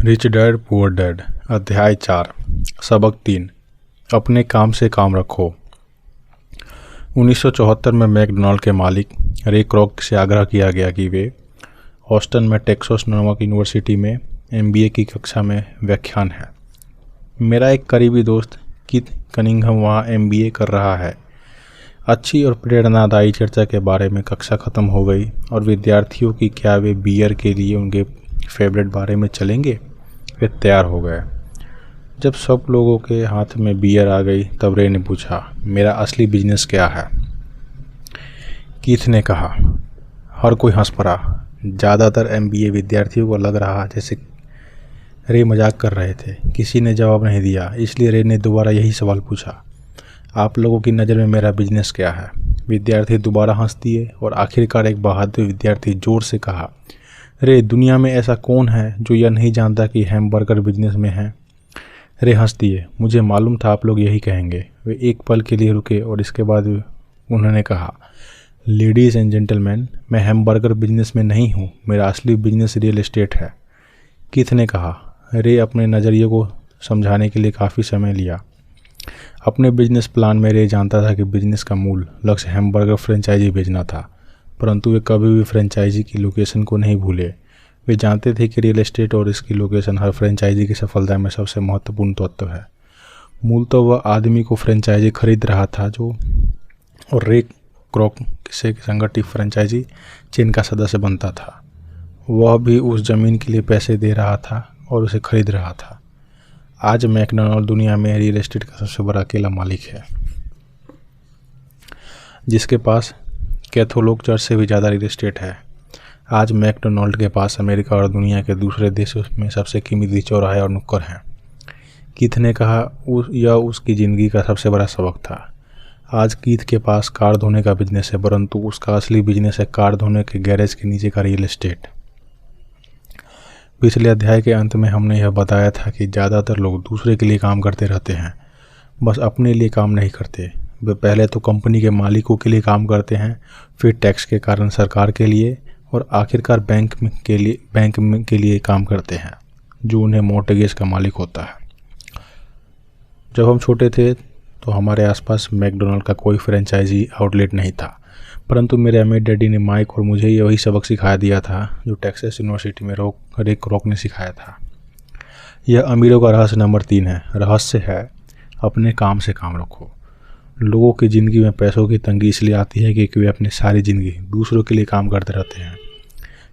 Rich dad poor dad अध्याय 4 सबक 3 अपने काम से काम रखो। 1974 में मैकडोनाल्ड के मालिक रे क्रॉक से आग्रह किया गया कि वे ऑस्टन में टेक्सास नामक यूनिवर्सिटी में MBA की कक्षा में व्याख्यान है। मेरा एक करीबी दोस्त कीथ कनिंघम वहाँ MBA कर रहा है। अच्छी और प्रेरणादायी चर्चा के बारे में कक्षा ख़त्म हो गई और विद्यार्थियों की क्या वे बियर के लिए उनके फेवरेट बारे में चलेंगे, वे तैयार हो गए। जब सब लोगों के हाथ में बियर आ गई तब रे ने पूछा, मेरा असली बिजनेस क्या है? कीथ ने कहा। हर कोई हंस पड़ा। ज़्यादातर MBA विद्यार्थियों को लग रहा जैसे रे मजाक कर रहे थे। किसी ने जवाब नहीं दिया, इसलिए रे ने दोबारा यही सवाल पूछा, आप लोगों की नज़र में मेरा बिजनेस क्या है? विद्यार्थी दोबारा हंस दिए और आखिरकार एक बहादुर विद्यार्थी जोर से कहा, रे, दुनिया में ऐसा कौन है जो यह नहीं जानता कि हैमबर्गर बिजनेस में है? रे हंस दिए। मुझे मालूम था आप लोग यही कहेंगे। वे एक पल के लिए रुके और इसके बाद उन्होंने कहा, लेडीज़ एंड जेंटलमैन, मैं हैमबर्गर बिजनेस में नहीं हूँ। मेरा असली बिजनेस रियल एस्टेट है। कीथ ने कहा। रे अपने नज़रिए को समझाने के लिए काफ़ी समय लिया। अपने बिजनेस प्लान में रे जानता था कि बिजनेस का मूल लक्ष्य हैमबर्गर फ्रेंचाइजी बेचना था, परंतु वे कभी भी फ्रेंचाइजी की लोकेशन को नहीं भूले। वे जानते थे कि रियल एस्टेट और इसकी लोकेशन हर फ्रेंचाइजी की सफलता में सबसे महत्वपूर्ण तत्व है। मूलतः वह आदमी को फ्रेंचाइजी खरीद रहा था और रे क्रॉक से संगठित फ्रेंचाइजी चेन का सदस्य बनता था। वह भी उस ज़मीन के लिए पैसे दे रहा था और उसे खरीद रहा था। आज मैकडोनाल्ड दुनिया में रियल एस्टेट का सबसे बड़ा अकेला मालिक है, जिसके पास कैथोलिक चर्च से भी ज़्यादा रियल एस्टेट है। आज मैकडोनाल्ड के पास अमेरिका और दुनिया के दूसरे देशों में सबसे कीमती चौराहे और नुक्कड़ हैं। कीथ ने कहा। यह उसकी ज़िंदगी का सबसे बड़ा सबक था। आज कीथ के पास कार धोने का बिजनेस है, परंतु उसका असली बिजनेस है कार धोने के गैरेज के नीचे का रियल एस्टेट। पिछले अध्याय के अंत में हमने यह बताया था कि ज़्यादातर लोग दूसरे के लिए काम करते रहते हैं, बस अपने लिए काम नहीं करते। वे पहले तो कंपनी के मालिकों के लिए काम करते हैं, फिर टैक्स के कारण सरकार के लिए और आखिरकार बैंक के लिए काम करते हैं, जो उन्हें मॉर्टगेज का मालिक होता है। जब हम छोटे थे तो हमारे आसपास मैकडोनाल्ड का कोई फ्रेंचाइजी आउटलेट नहीं था, परंतु मेरे अमीर डैडी ने माइक और मुझे वही सबक सिखा दिया था जो टेक्सास यूनिवर्सिटी में रे क्रॉक ने सिखाया था। यह अमीरों का रहस्य नंबर 3 है। रहस्य है अपने काम से काम रखो। लोगों की ज़िंदगी में पैसों की तंगी इसलिए आती है कि वे अपनी सारी ज़िंदगी दूसरों के लिए काम करते रहते हैं।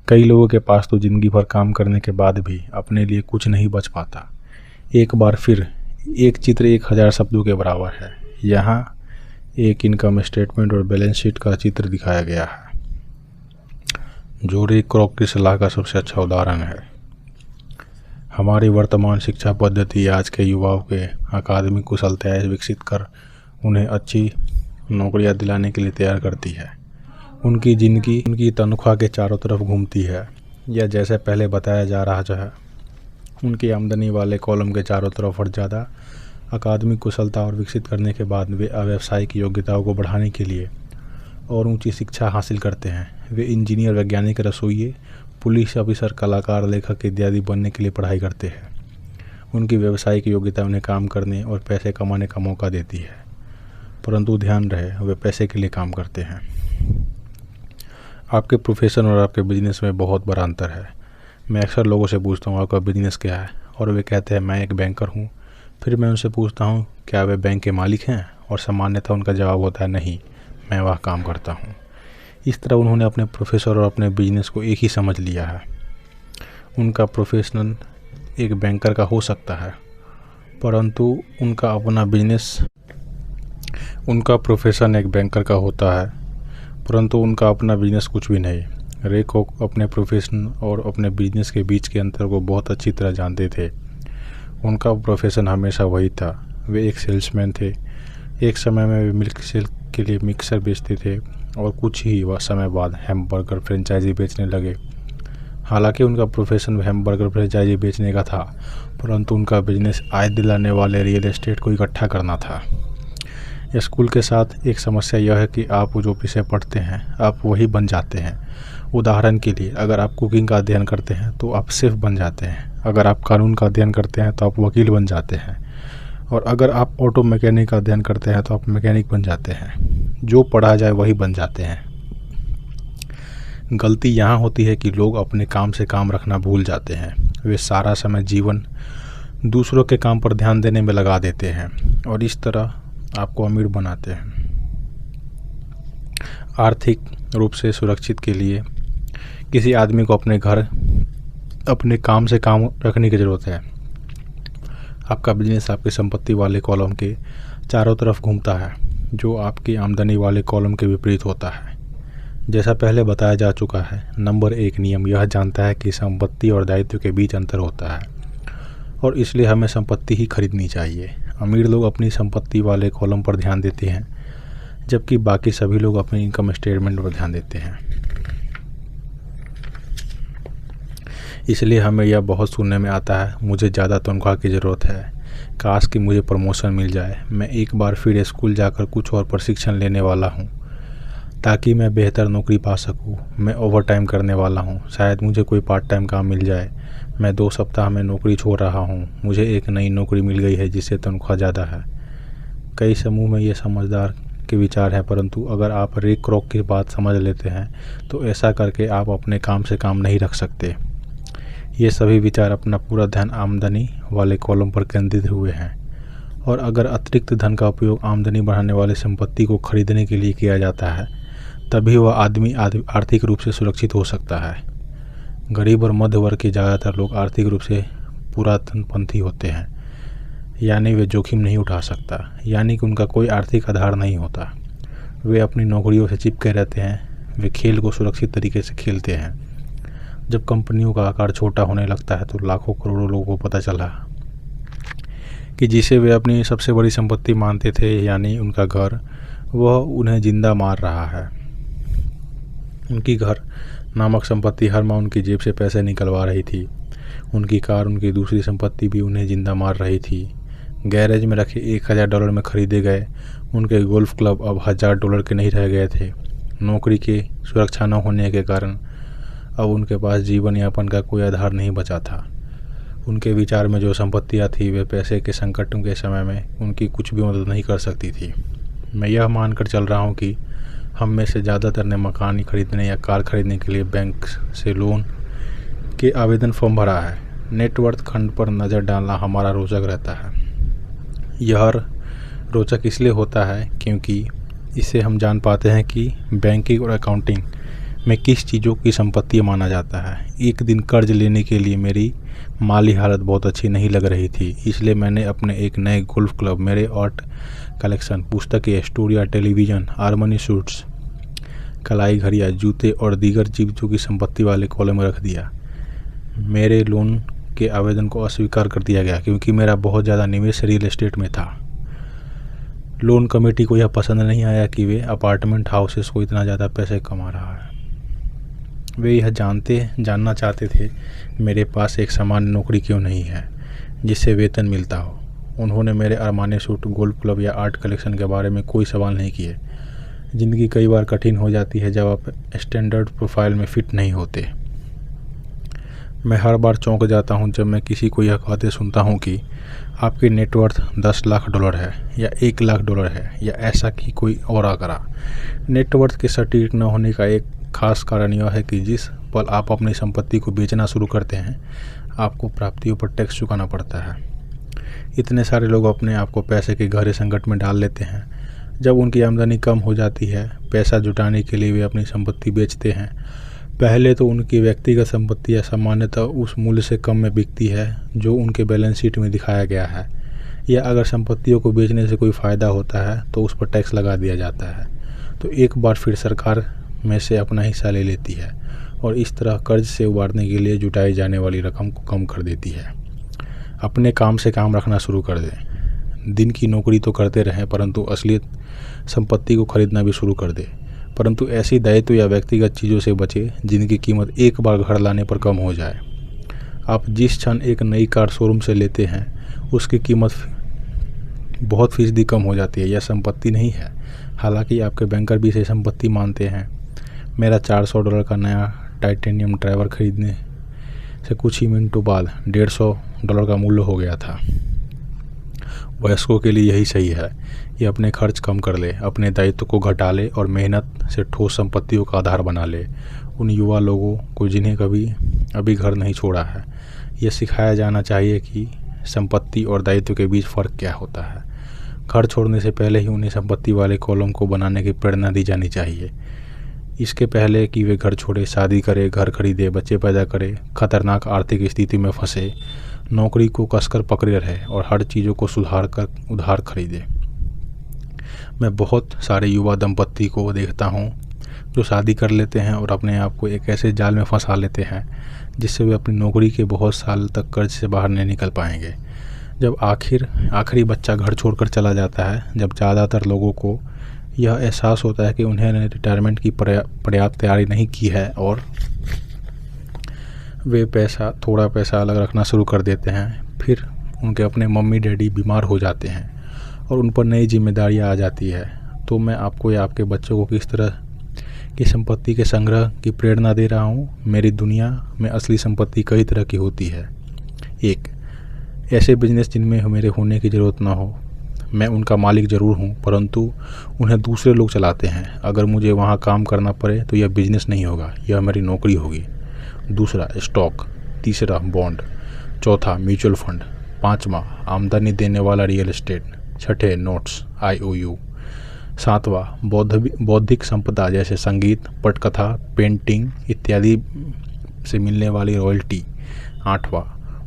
कई लोगों के पास तो ज़िंदगी भर काम करने के बाद भी अपने लिए कुछ नहीं बच पाता। एक बार फिर एक चित्र 1000 शब्दों के बराबर है। यहाँ एक इनकम स्टेटमेंट और बैलेंस शीट का चित्र दिखाया गया है, जो रे क्रॉक की सलाह का सबसे अच्छा उदाहरण है। हमारी वर्तमान शिक्षा पद्धति आज के युवाओं के अकादमिक कुशलताएं विकसित कर उन्हें अच्छी नौकरियां दिलाने के लिए तैयार करती है। उनकी ज़िंदगी उनकी तनख्वाह के चारों तरफ घूमती है, या जैसे पहले बताया जा रहा है, उनकी आमदनी वाले कॉलम के चारों तरफ और ज़्यादा अकादमिक कुशलता और विकसित करने के बाद वे व्यावसायिक योग्यताओं को बढ़ाने के लिए और ऊंची शिक्षा हासिल करते हैं। वे इंजीनियर, वैज्ञानिक, रसोइये, पुलिस ऑफिसर, कलाकार, लेखक इत्यादि बनने के लिए पढ़ाई करते हैं। उनकी व्यावसायिक योग्यता उन्हें काम करने और पैसे कमाने का मौका देती है, परंतु ध्यान रहे वे पैसे के लिए काम करते हैं। आपके प्रोफेशन और आपके बिजनेस में बहुत बड़ा अंतर है। मैं अक्सर लोगों से पूछता हूँ आपका बिजनेस क्या है, और वे कहते हैं मैं एक बैंकर हूँ। फिर मैं उनसे पूछता हूँ क्या वे बैंक के मालिक हैं, और सामान्यतः उनका जवाब होता है नहीं, मैं वह काम करता हूँ। इस तरह उन्होंने अपने प्रोफेसर और अपने बिजनेस को एक ही समझ लिया है। उनका प्रोफेशन एक बैंकर का हो सकता है, परंतु उनका प्रोफेशन एक बैंकर का होता है, परंतु उनका अपना बिजनेस कुछ भी नहीं। रे को अपने प्रोफेशन और अपने बिजनेस के बीच के अंतर को बहुत अच्छी तरह जानते थे। उनका प्रोफेशन हमेशा वही था। वे एक सेल्समैन थे। एक समय में वे मिल्क शेक के लिए मिक्सर बेचते थे और कुछ ही समय बाद हैमबर्गर फ्रेंचाइजी बेचने लगे। हालांकि उनका प्रोफेशन हैमबर्गर फ्रेंचाइजी बेचने का था, परंतु उनका बिजनेस आय दिलाने वाले रियल एस्टेट को इकट्ठा करना था। स्कूल के साथ एक समस्या यह है कि आप जो विषय पढ़ते हैं आप वही बन जाते हैं। उदाहरण के लिए, अगर आप कुकिंग का अध्ययन करते हैं तो आप शेफ बन जाते हैं। अगर आप कानून का अध्ययन करते हैं तो आप वकील बन जाते हैं, और अगर आप ऑटो मैकेनिक का अध्ययन करते हैं तो आप मैकेनिक बन जाते हैं। जो पढ़ा जाए वही बन जाते हैं। गलती यहाँ होती है कि लोग अपने काम से काम रखना भूल जाते हैं। वे सारा समय जीवन दूसरों के काम पर ध्यान देने में लगा देते हैं और इस तरह आपको अमीर बनाते हैं। आर्थिक रूप से सुरक्षित के लिए किसी आदमी को अपने काम से काम रखने की ज़रूरत है। आपका बिजनेस आपकी संपत्ति वाले कॉलम के चारों तरफ घूमता है, जो आपकी आमदनी वाले कॉलम के विपरीत होता है। जैसा पहले बताया जा चुका है, नंबर 1 नियम यह जानता है कि संपत्ति और दायित्व के बीच अंतर होता है और इसलिए हमें संपत्ति ही खरीदनी चाहिए। अमीर लोग अपनी संपत्ति वाले कॉलम पर ध्यान देते हैं, जबकि बाकी सभी लोग अपने इनकम स्टेटमेंट पर ध्यान देते हैं। इसलिए हमें यह बहुत सुनने में आता है, मुझे ज़्यादा तनख्वाह की ज़रूरत है, काश कि मुझे प्रमोशन मिल जाए, मैं एक बार फिर स्कूल जाकर कुछ और प्रशिक्षण लेने वाला हूँ ताकि मैं बेहतर नौकरी पा सकूँ, मैं ओवर टाइम करने वाला हूँ, शायद मुझे कोई पार्ट टाइम काम मिल जाए, मैं 2 सप्ताह में नौकरी छोड़ रहा हूँ, मुझे एक नई नौकरी मिल गई है जिससे तनख्वाह ज़्यादा है। कई समूह में ये समझदार के विचार हैं, परंतु अगर आप रे क्रॉक की बात समझ लेते हैं तो ऐसा करके आप अपने काम से काम नहीं रख सकते। ये सभी विचार अपना पूरा ध्यान आमदनी वाले कॉलम पर केंद्रित हुए हैं, और अगर अतिरिक्त धन का उपयोग आमदनी बढ़ाने वाली संपत्ति को खरीदने के लिए किया जाता है तभी वह आदमी आर्थिक रूप से सुरक्षित हो सकता है। गरीब और मध्य वर्ग के ज़्यादातर लोग आर्थिक रूप से पुरातनपंथी होते हैं, यानी वे जोखिम नहीं उठा सकता, यानी कि उनका कोई आर्थिक आधार नहीं होता। वे अपनी नौकरियों से चिपके रहते हैं, वे खेल को सुरक्षित तरीके से खेलते हैं। जब कंपनियों का आकार छोटा होने लगता है तो लाखों करोड़ों लोगों को पता चला कि जिसे वे अपनी सबसे बड़ी संपत्ति मानते थे, यानी उनका घर, वह उन्हें जिंदा मार रहा है। उनकी घर नामक संपत्ति हर माह उनकी जेब से पैसे निकलवा रही थी। उनकी कार, उनकी दूसरी संपत्ति भी उन्हें जिंदा मार रही थी। गैरेज में रखे $1000 में खरीदे गए उनके गोल्फ क्लब अब $1000 के नहीं रह गए थे। नौकरी की सुरक्षा न होने के कारण अब उनके पास जीवन यापन का कोई आधार नहीं बचा था। उनके विचार में जो संपत्तियां थी वे पैसे के संकटों के समय में उनकी कुछ भी मदद नहीं कर सकती थी। मैं यह मानकर चल रहा हूं कि हम में से ज़्यादातर ने मकान खरीदने या कार खरीदने के लिए बैंक से लोन के आवेदन फॉर्म भरा है। नेटवर्थ खंड पर नज़र डालना हमारा रोचक रहता है। यह रोचक इसलिए होता है क्योंकि इससे हम जान पाते हैं कि बैंकिंग और अकाउंटिंग में किस चीज़ों की संपत्ति माना जाता है। एक दिन कर्ज लेने के लिए मेरी माली हालत बहुत अच्छी नहीं लग रही थी, इसलिए मैंने अपने एक नए गोल्फ क्लब, मेरे आर्ट कलेक्शन, पुस्तकें, स्टूडियो, टेलीविज़न, आर्मनी सूट्स, कलाई घड़ियाँ, जूते और दीगर चीज़ों की संपत्ति वाले कॉलम में रख दिया। मेरे लोन के आवेदन को अस्वीकार कर दिया गया क्योंकि मेरा बहुत ज़्यादा निवेश रियल एस्टेट में था। लोन कमेटी को यह पसंद नहीं आया कि वे अपार्टमेंट हाउसेस को इतना ज़्यादा पैसे कमा रहा है। वे यह जानना चाहते थे मेरे पास एक सामान्य नौकरी क्यों नहीं है जिससे वेतन मिलता हो। उन्होंने मेरे अरमानी सूट, गोल्फ क्लब या आर्ट कलेक्शन के बारे में कोई सवाल नहीं किए। ज़िंदगी कई बार कठिन हो जाती है जब आप स्टैंडर्ड प्रोफाइल में फिट नहीं होते। मैं हर बार चौंक जाता हूं जब मैं किसी को यह कहते सुनता हूं कि आपकी नेटवर्थ $10 लाख है या $1 लाख है या ऐसा कि कोई और आंकड़ा। नेटवर्थ के सटीक न होने का एक खास कारण यह है कि जिस पल आप अपनी संपत्ति को बेचना शुरू करते हैं आपको प्राप्तियों पर टैक्स चुकाना पड़ता है। इतने सारे लोग अपने आप को पैसे के गहरे संकट में डाल लेते हैं। जब उनकी आमदनी कम हो जाती है, पैसा जुटाने के लिए वे अपनी संपत्ति बेचते हैं। पहले तो उनकी व्यक्तिगत संपत्तियां सामान्यतः उस मूल्य से कम में बिकती है जो उनके बैलेंस शीट में दिखाया गया है, या अगर संपत्तियों को बेचने से कोई फ़ायदा होता है तो उस पर टैक्स लगा दिया जाता है। तो एक बार फिर सरकार में से अपना हिस्सा ले लेती है और इस तरह कर्ज से उबारने के लिए जुटाई जाने वाली रकम को कम कर देती है। अपने काम से काम रखना शुरू कर दें। दिन की नौकरी तो करते रहें, परंतु असलियत संपत्ति को खरीदना भी शुरू कर दें। परंतु ऐसी दायित्व या व्यक्तिगत चीज़ों से बचें जिनकी कीमत एक बार घर लाने पर कम हो जाए। आप जिस क्षण एक नई कार शोरूम से लेते हैं उसकी कीमत बहुत फीसदी कम हो जाती है। यह संपत्ति नहीं है, हालांकि आपके बैंकर भी इसे संपत्ति मानते हैं। मेरा $400 का नया टाइटेनियम ड्राइवर खरीदने से कुछ ही मिनटों बाद $150 का मूल्य हो गया था। वयस्कों के लिए यही सही है कि अपने खर्च कम कर ले, अपने दायित्व को घटा ले और मेहनत से ठोस संपत्तियों का आधार बना ले। उन युवा लोगों को जिन्हें कभी अभी घर नहीं छोड़ा है, यह सिखाया जाना चाहिए कि संपत्ति और दायित्व के बीच फ़र्क क्या होता है। घर छोड़ने से पहले ही उन्हें संपत्ति वाले कॉलम को बनाने की प्रेरणा दी जानी चाहिए। इसके पहले कि वे घर छोड़े, शादी करे, घर खरीदे, बच्चे पैदा करे, खतरनाक आर्थिक स्थिति में फंसे, नौकरी को कसकर पकड़े रहे और हर चीज़ों को सुधार कर उधार खरीदे। मैं बहुत सारे युवा दंपत्ति को देखता हूँ जो शादी कर लेते हैं और अपने आप को एक ऐसे जाल में फंसा लेते हैं जिससे वे अपनी नौकरी के बहुत साल तक कर्ज से बाहर नहीं निकल पाएंगे। जब आखिरी बच्चा घर छोड़कर चला जाता है, जब ज़्यादातर लोगों को यह एहसास होता है कि उन्हें रिटायरमेंट की पर्याप्त तैयारी नहीं की है और वे थोड़ा पैसा अलग रखना शुरू कर देते हैं, फिर उनके अपने मम्मी डैडी बीमार हो जाते हैं और उन पर नई जिम्मेदारियां आ जाती है, तो मैं आपको या आपके बच्चों को किस तरह की संपत्ति के संग्रह की प्रेरणा दे रहा हूँ। मेरी दुनिया में असली संपत्ति कई तरह की होती है। 1, ऐसे बिजनेस जिनमें मेरे होने की ज़रूरत ना हो। मैं उनका मालिक ज़रूर हूँ, परंतु उन्हें दूसरे लोग चलाते हैं। अगर मुझे वहाँ काम करना पड़े तो यह बिजनेस नहीं होगा, यह मेरी नौकरी होगी। 2, स्टॉक। 3, बॉन्ड। 4, mutual fund. 5, आमदनी देने वाला रियल एस्टेट। 6, notes IOU। 7, बौद्धिक संपदा जैसे संगीत, पटकथा, पेंटिंग इत्यादि से मिलने वाली रॉयल्टी। 8,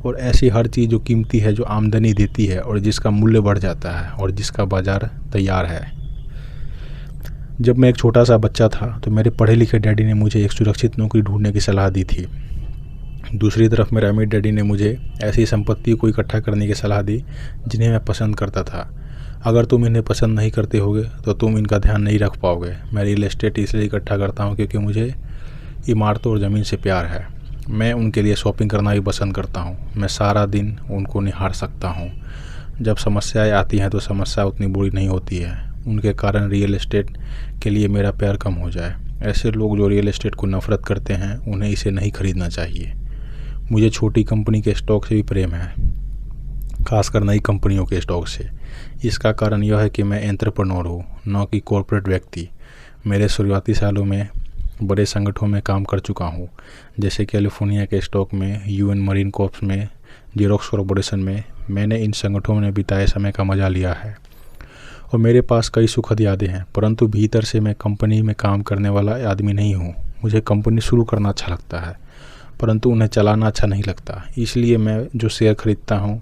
और ऐसी हर चीज़ जो कीमती है, जो आमदनी देती है और जिसका मूल्य बढ़ जाता है और जिसका बाजार तैयार है। जब मैं एक छोटा सा बच्चा था तो मेरे पढ़े लिखे डैडी ने मुझे एक सुरक्षित नौकरी ढूंढने की सलाह दी थी। दूसरी तरफ मेरे अमीर डैडी ने मुझे ऐसी संपत्ति को इकट्ठा करने की सलाह दी जिन्हें मैं पसंद करता था। अगर तुम इन्हें पसंद नहीं करते होगे तो तुम इनका ध्यान नहीं रख पाओगे। मैं रियल एस्टेट इसलिए इकट्ठा करता हूँ क्योंकि मुझे इमारतों और ज़मीन से प्यार है। मैं उनके लिए शॉपिंग करना भी पसंद करता हूँ। मैं सारा दिन उनको निहार सकता हूँ। जब समस्याएं आती हैं तो समस्या उतनी बुरी नहीं होती है, उनके कारण रियल एस्टेट के लिए मेरा प्यार कम हो जाए। ऐसे लोग जो रियल एस्टेट को नफरत करते हैं, उन्हें इसे नहीं खरीदना चाहिए। मुझे छोटी कंपनी के स्टॉक से भी प्रेम है, खासकर नई कंपनियों के स्टॉक से। इसका कारण यह है कि मैं एंटरप्रेन्योर हूँ, न कि कॉर्पोरेट व्यक्ति। मेरे शुरुआती सालों में बड़े संगठनों में काम कर चुका हूँ, जैसे कैलिफोर्निया के स्टॉक में, UN मरीन कॉर्प्स में, जेरोक्स कॉरपोरेशन में। मैंने इन संगठनों में बिताए समय का मजा लिया है और मेरे पास कई सुखद यादें हैं, परंतु भीतर से मैं कंपनी में काम करने वाला आदमी नहीं हूँ। मुझे कंपनी शुरू करना अच्छा लगता है, परंतु उन्हें चलाना अच्छा नहीं लगता। इसलिए मैं जो शेयर खरीदता हूँ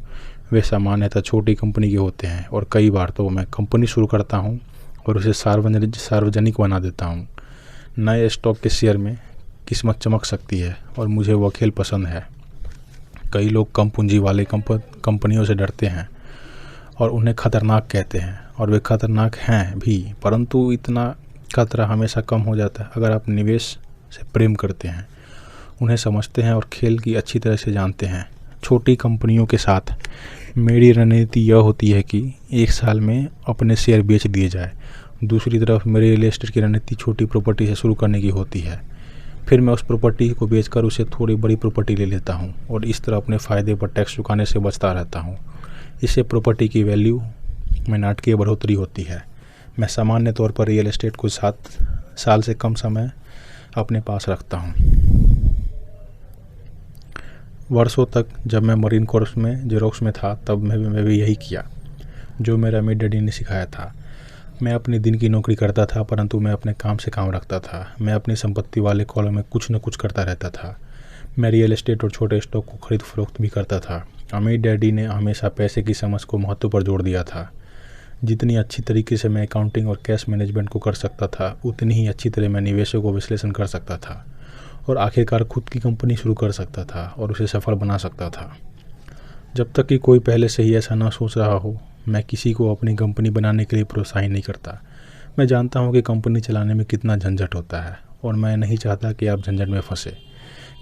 वे सामान्यतः छोटी कंपनी के होते हैं और कई बार तो मैं कंपनी शुरू करता हूँ और उसे सार्वजनिक बना देता हूँ। नए स्टॉक के शेयर में किस्मत चमक सकती है और मुझे वह खेल पसंद है। कई लोग कम पूंजी वाले कंपनियों से डरते हैं और उन्हें खतरनाक कहते हैं, और वे खतरनाक हैं भी, परंतु इतना खतरा हमेशा कम हो जाता है अगर आप निवेश से प्रेम करते हैं, उन्हें समझते हैं और खेल की अच्छी तरह से जानते हैं। छोटी कंपनियों के साथ मेरी रणनीति यह होती है कि 1 साल में अपने शेयर बेच दिए जाए। दूसरी तरफ मेरी रियल एस्टेट की रणनीति छोटी प्रॉपर्टी से शुरू करने की होती है, फिर मैं उस प्रॉपर्टी को बेचकर उसे थोड़ी बड़ी प्रॉपर्टी ले लेता हूँ और इस तरह अपने फ़ायदे पर टैक्स चुकाने से बचता रहता हूँ। इससे प्रॉपर्टी की वैल्यू में नाटकीय बढ़ोतरी होती है। मैं सामान्य तौर पर रियल एस्टेट को 7 साल से कम समय अपने पास रखता हूँ। वर्षों तक जब मैं मरीन कॉर्प्स में जेरोक्स में था, तब मैं भी यही किया जो मेरा अमीर डैडी ने सिखाया था। मैं अपने दिन की नौकरी करता था, परंतु मैं अपने काम से काम रखता था। मैं अपनी संपत्ति वाले कॉलम में कुछ न कुछ करता रहता था। मैं रियल एस्टेट और छोटे स्टॉक को खरीद फरोख्त भी करता था। अमीर डैडी ने हमेशा पैसे की समझ को महत्व पर जोर दिया था। जितनी अच्छी तरीके से मैं अकाउंटिंग और कैश मैनेजमेंट को कर सकता था, उतनी ही अच्छी तरह मैं निवेशों को विश्लेषण कर सकता था और आखिरकार खुद की कंपनी शुरू कर सकता था और उसे सफल बना सकता था। जब तक कि कोई पहले से ही ऐसा ना सोच रहा हो, मैं किसी को अपनी कंपनी बनाने के लिए प्रोत्साहित नहीं करता। मैं जानता हूँ कि कंपनी चलाने में कितना झंझट होता है और मैं नहीं चाहता कि आप झंझट में फंसे।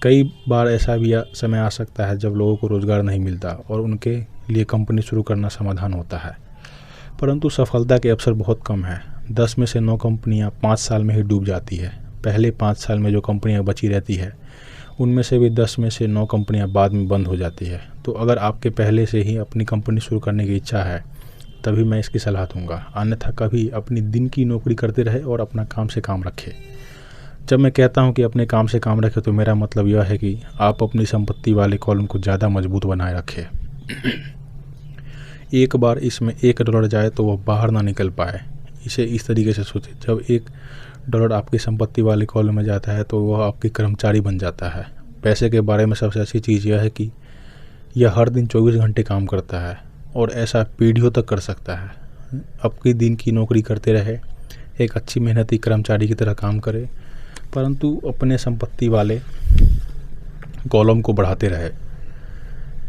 कई बार ऐसा भी समय आ सकता है जब लोगों को रोज़गार नहीं मिलता और उनके लिए कंपनी शुरू करना समाधान होता है, परंतु सफलता के अवसर बहुत कम है। 10 में से 9 कंपनियाँ 5 साल में ही डूब जाती है। पहले 5 साल में जो कंपनियाँ बची रहती है उनमें से भी 10 में से 9 कंपनियां बाद में बंद हो जाती है। तो अगर आपके पहले से ही अपनी कंपनी शुरू करने की इच्छा है तभी मैं इसकी सलाह दूंगा, अन्यथा कभी अपनी दिन की नौकरी करते रहे और अपना काम से काम रखे। जब मैं कहता हूं कि अपने काम से काम रखें तो मेरा मतलब यह है कि आप अपनी संपत्ति वाले कॉलम को ज़्यादा मजबूत बनाए रखें। एक बार इसमें $1 जाए तो वह बाहर ना निकल पाए। इसे इस तरीके से सोचें, जब $1 आपकी संपत्ति वाले कॉलम में जाता है तो वह आपके कर्मचारी बन जाता है। पैसे के बारे में सबसे अच्छी चीज़ यह है कि यह हर दिन 24 घंटे काम करता है और ऐसा पीढ़ियों तक कर सकता है। आपकी दिन की नौकरी करते रहे, एक अच्छी मेहनती कर्मचारी की तरह काम करे, परंतु अपने संपत्ति वाले कॉलम को बढ़ाते रहे।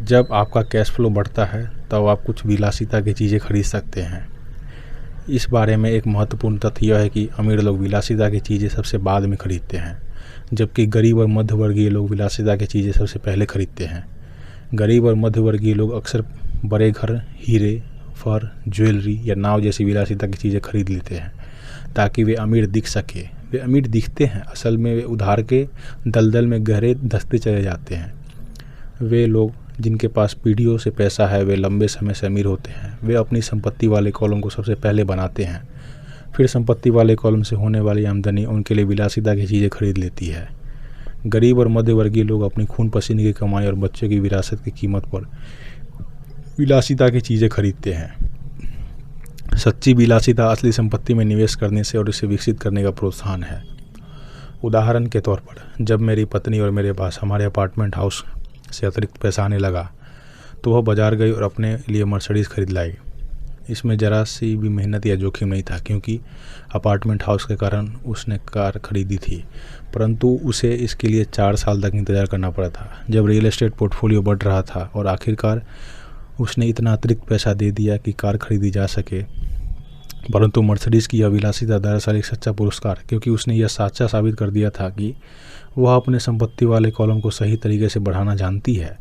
जब आपका कैश फ्लो बढ़ता है तब आप कुछ विलासिता की चीज़ें खरीद सकते हैं। इस बारे में एक महत्वपूर्ण तथ्य यह है कि अमीर लोग विलासिता की चीज़ें सबसे बाद में खरीदते हैं, जबकि गरीब और मध्यवर्गीय लोग विलासिता की चीज़ें सबसे पहले खरीदते हैं। गरीब और मध्यवर्गीय लोग अक्सर बड़े घर, हीरे, फर, ज्वेलरी या नाव जैसी विलासिता की चीज़ें खरीद लेते हैं ताकि वे अमीर दिख सके। वे अमीर दिखते हैं, असल में वे उधार के दलदल में गहरे धंसते चले जाते हैं। वे लोग जिनके पास पीढ़ियों से पैसा है वे लंबे समय से अमीर होते हैं। वे अपनी संपत्ति वाले कॉलम को सबसे पहले बनाते हैं, फिर संपत्ति वाले कॉलम से होने वाली आमदनी उनके लिए विलासिता की चीज़ें खरीद लेती है। गरीब और मध्यवर्गीय लोग अपनी खून पसीने की कमाई और बच्चों की विरासत की कीमत पर विलासिता की चीज़ें खरीदते हैं। सच्ची विलासिता असली संपत्ति में निवेश करने से और इसे विकसित करने का प्रोत्साहन है। उदाहरण के तौर पर, जब मेरी पत्नी और मेरे पास हमारे अपार्टमेंट हाउस से अतिरिक्त पैसा आने लगा तो वह बाजार गई और अपने लिए मर्सिडीज़ खरीद लाई। इसमें ज़रा सी भी मेहनत या जोखिम नहीं था क्योंकि अपार्टमेंट हाउस के कारण उसने कार खरीदी थी, परंतु उसे इसके लिए 4 साल तक इंतज़ार करना पड़ा था। जब रियल एस्टेट पोर्टफोलियो बढ़ रहा था और आखिरकार उसने इतना अतिरिक्त पैसा दे दिया कि कार खरीदी जा सके। परंतु मर्सिडीज़ की यह विलासिता दरअसल एक सच्चा पुरस्कार, क्योंकि उसने यह साचा साबित कर दिया था कि वह अपने संपत्ति वाले कॉलम को सही तरीके से बढ़ाना जानती है।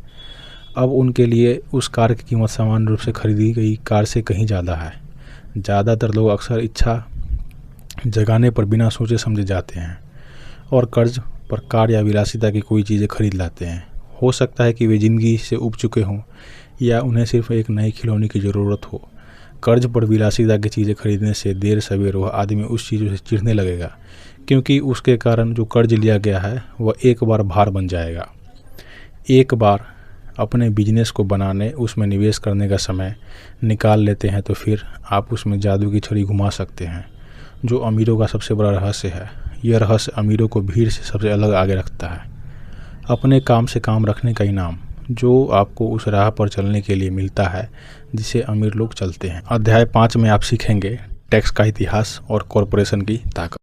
अब उनके लिए उस कार की कीमत समान रूप से खरीदी गई कार से कहीं ज़्यादा है। ज़्यादातर लोग अक्सर इच्छा जगाने पर बिना सोचे समझे जाते हैं और कर्ज पर कार या विलासिता की कोई चीज़ें खरीद लाते हैं। हो सकता है कि वे ज़िंदगी से उब चुके हों या उन्हें सिर्फ एक नए खिलौने की ज़रूरत हो। कर्ज पर विलासिता की चीज़ें खरीदने से देर सवेर वह आदमी उस चीज़ों से चिढ़ने लगेगा, क्योंकि उसके कारण जो कर्ज लिया गया है वह एक बार भार बन जाएगा। एक बार अपने बिजनेस को बनाने, उसमें निवेश करने का समय निकाल लेते हैं तो फिर आप उसमें जादू की छड़ी घुमा सकते हैं, जो अमीरों का सबसे बड़ा रहस्य है। यह रहस्य अमीरों को भीड़ से सबसे अलग आगे रखता है। अपने काम से काम रखने का इनाम, जो आपको उस राह पर चलने के लिए मिलता है जिसे अमीर लोग चलते हैं। अध्याय 5 में आप सीखेंगे टैक्स का इतिहास और कॉरपोरेशन की ताकत।